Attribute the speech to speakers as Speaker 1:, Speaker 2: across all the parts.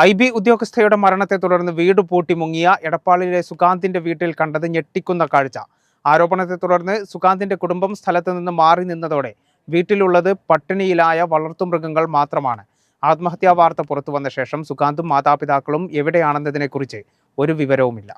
Speaker 1: IB ഉദ്യോഗസ്ഥയുടെ മരണത്തെ തുടർന്ന് വീട് പൂട്ടി മുങ്ങിയ എടപ്പാളിലെ സുകാന്തിന്റെ വീട്ടിൽ കണ്ടത് ഞെട്ടിക്കുന്ന കാഴ്ച. ആരോപണത്തെ തുടർന്ന് സുകാന്തിന്റെ കുടുംബം സ്ഥലത്ത് നിന്ന് മാറി നിന്നതോടെ വീട്ടിലുള്ളത് പട്ടിണിയിലായ വളർത്തുമൃഗങ്ങൾ മാത്രമാണ്. ആത്മഹത്യാ വാർത്ത പുറത്തുവന്ന ശേഷം സുകാന്തും മാതാപിതാക്കളും എവിടെയാണെന്നതിനെക്കുറിച്ച് ഒരു വിവരവുമില്ല.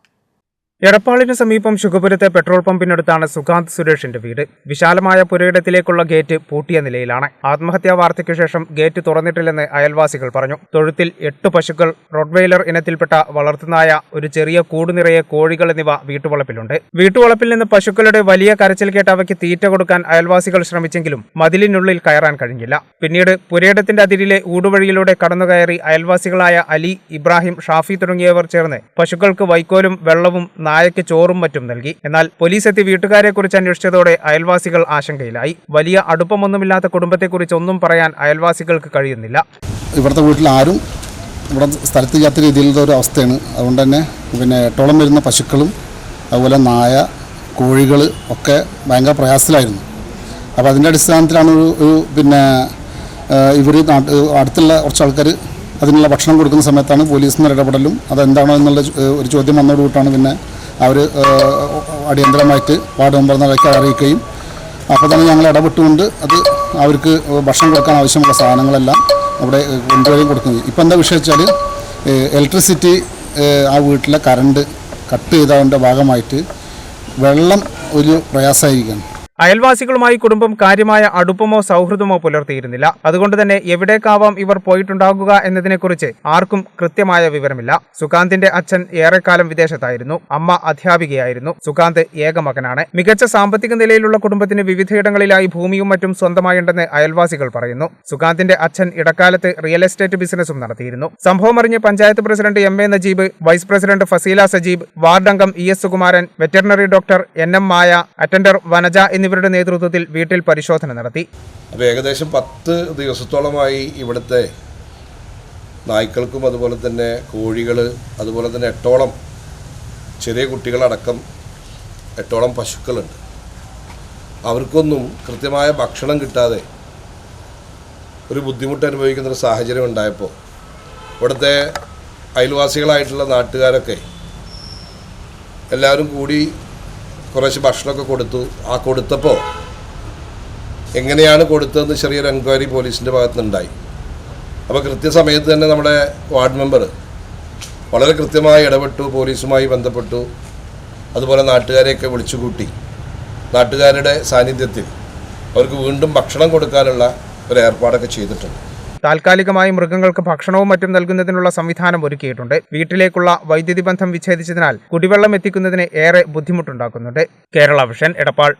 Speaker 1: എടപ്പാളിന് സമീപം ശുഗപുരത്തെ പെട്രോൾ പമ്പിനടുത്താണ് സുകാന്ത് സുരേഷിന്റെ വീട്. വിശാലമായ പുരയിടത്തിലേക്കുള്ള ഗേറ്റ് പൂട്ടിയ നിലയിലാണ്. ആത്മഹത്യാ വാർത്തയ്ക്ക് ശേഷം ഗേറ്റ് തുറന്നിട്ടില്ലെന്ന് അയൽവാസികൾ പറഞ്ഞു. തൊഴുത്തിൽ 8 പശുക്കൾ, റോഡ്വെയിലർ ഇനത്തിൽപ്പെട്ട വളർത്തുനായ, ഒരു ചെറിയ കൂട് നിറയെ കോഴികൾ എന്നിവ വീട്ടുവളപ്പിലുണ്ട്. വീട്ടുവളപ്പിൽ നിന്ന് പശുക്കളുടെ വലിയ കരച്ചിൽ കേട്ട് അവയ്ക്ക് തീറ്റ കൊടുക്കാൻ അയൽവാസികൾ ശ്രമിച്ചെങ്കിലും മതിലിനുള്ളിൽ കയറാൻ കഴിഞ്ഞില്ല. പിന്നീട് പുരയിടത്തിന്റെ അതിരിലെ ഊടുവഴിയിലൂടെ കടന്നുകയറി അയൽവാസികളായ അലി, ഇബ്രാഹിം, ഷാഫി തുടങ്ങിയവർ ചേർന്ന് പശുക്കൾക്ക് വൈക്കോലും വെള്ളവും നായയ്ക്ക് ചോറും മറ്റും നൽകി. എന്നാൽ പോലീസ് എത്തി വീട്ടുകാരെ കുറിച്ച് അന്വേഷിച്ചതോടെ അയൽവാസികൾ ആശങ്കയിലായി. വലിയ അടുപ്പമൊന്നുമില്ലാത്ത കുടുംബത്തെക്കുറിച്ച് ഒന്നും പറയാൻ അയൽവാസികൾക്ക് കഴിയുന്നില്ല.
Speaker 2: ഇവിടുത്തെ വീട്ടിൽ ആരും ഇവിടെ സ്ഥലത്ത് ചെയ്യാത്ത രീതിയിലുള്ള ഒരു അവസ്ഥയാണ്. അതുകൊണ്ട് തന്നെ എട്ടോളം വരുന്ന പശുക്കളും അതുപോലെ നായ, കോഴികൾ ഒക്കെ ഭയങ്കര പ്രയാസത്തിലായിരുന്നു. അപ്പോൾ അതിൻ്റെ അടിസ്ഥാനത്തിലാണ് ഇവർ അടുത്തുള്ള കുറച്ച് ആൾക്കാർ അതിനുള്ള ഭക്ഷണം കൊടുക്കുന്ന സമയത്താണ് പോലീസിൻ്റെ ഇടപെടലും അതെന്താണോ എന്നുള്ള ഒരു ചോദ്യം വന്നതോടുകൂട്ടാണ് അവർ അടിയന്തരമായിട്ട് വാർഡ് മെമ്പറിനെ അറിയിക്കുകയും അപ്പോൾ തന്നെ ഞങ്ങൾ ഇടപെട്ടുകൊണ്ട് അത് അവർക്ക് ഭക്ഷണം കൊടുക്കാൻ ആവശ്യമുള്ള സാധനങ്ങളെല്ലാം അവിടെ കൊണ്ടുവരികയും കൊടുക്കുന്നത്. ഇപ്പോൾ എന്താ വിഷയം വെച്ചാൽ ഇലക്ട്രിസിറ്റി ആ വീട്ടിലെ കറണ്ട് കട്ട് ചെയ്തതിൻ്റെ ഭാഗമായിട്ട് വെള്ളം ഒരു പ്രയാസമായിരിക്കുകയാണ്.
Speaker 1: അയൽവാസികളുമായി കുടുംബം കാര്യമായ അടുപ്പമോ സൗഹൃദമോ പുലർത്തിയിരുന്നില്ല. അതുകൊണ്ട് തന്നെ എവിടേക്കാവാം ഇവർ പോയിട്ടുണ്ടാകുക എന്നതിനെക്കുറിച്ച് ആർക്കും കൃത്യമായ വിവരമില്ല. സുകാന്തിന്റെ അച്ഛൻ ഏറെക്കാലം വിദേശത്തായിരുന്നു. അമ്മ അധ്യാപികയായിരുന്നു. സുകാന്ത് ഏക മകനാണ്. മികച്ച സാമ്പത്തിക നിലയിലുള്ള കുടുംബത്തിന് വിവിധയിടങ്ങളിലായി ഭൂമിയും മറ്റും സ്വന്തമായുണ്ടെന്ന് അയൽവാസികൾ പറയുന്നു. സുകാന്തിന്റെ അച്ഛൻ ഇടക്കാലത്ത് റിയൽ എസ്റ്റേറ്റ് ബിസിനസ്സും നടത്തിയിരുന്നു. സംഭവം അറിഞ്ഞ് panchayat president MA Najeeb, vice president Faseela Sajeeb, ward അംഗം ES Sukumaran, veterinary doctor NM Maya, attender Vanaja എന്നിവരുടെ നേതൃത്വത്തിൽ വീട്ടിൽ പരിശോധന നടത്തി.
Speaker 3: അപ്പോൾ ഏകദേശം 10 ദിവസത്തോളമായി ഇവിടുത്തെ നായ്ക്കൾക്കും അതുപോലെ തന്നെ കോഴികൾ, അതുപോലെ തന്നെ 8ഓളം ചെറിയ കുട്ടികളടക്കം 8ഓളം പശുക്കളുണ്ട്. അവർക്കൊന്നും കൃത്യമായ ഭക്ഷണം കിട്ടാതെ ഒരു ബുദ്ധിമുട്ട് അനുഭവിക്കുന്നൊരു സാഹചര്യം ഉണ്ടായപ്പോൾ ഇവിടുത്തെ അയൽവാസികളായിട്ടുള്ള നാട്ടുകാരൊക്കെ എല്ലാവരും കൂടി കുറേശ്ശെ ഭക്ഷണമൊക്കെ കൊടുത്തു. ആ കൊടുത്തപ്പോൾ എങ്ങനെയാണ് കൊടുത്തതെന്ന് ചെറിയൊരു എൻക്വയറി പോലീസിൻ്റെ ഭാഗത്തുനിന്നുണ്ടായി. അപ്പോൾ കൃത്യസമയത്ത് തന്നെ നമ്മുടെ വാർഡ് മെമ്പർ വളരെ കൃത്യമായി ഇടപെട്ടു, പോലീസുമായി ബന്ധപ്പെട്ടു, അതുപോലെ നാട്ടുകാരെയൊക്കെ വിളിച്ചുകൂട്ടി നാട്ടുകാരുടെ സാന്നിധ്യത്തിൽ അവർക്ക് വീണ്ടും ഭക്ഷണം കൊടുക്കാനുള്ള ഒരു ഏർപ്പാടൊക്കെ ചെയ്തിട്ടുണ്ട്.
Speaker 1: താൽക്കാലികമായി മൃഗങ്ങൾക്ക് ഭക്ഷണവും മറ്റും നൽകുന്നതിനുള്ള സംവിധാനം ഒരുക്കിയിട്ടുണ്ട്. വീട്ടിലേക്കുള്ള വൈദ്യുതി ബന്ധം വിച്ഛേദിച്ചതിനാൽ കുടിവെള്ളം എത്തിക്കുന്നതിന് ഏറെ ബുദ്ധിമുട്ടുണ്ടാക്കുന്നുണ്ട്. കേരള വിഷൻ, എടപ്പാൾ.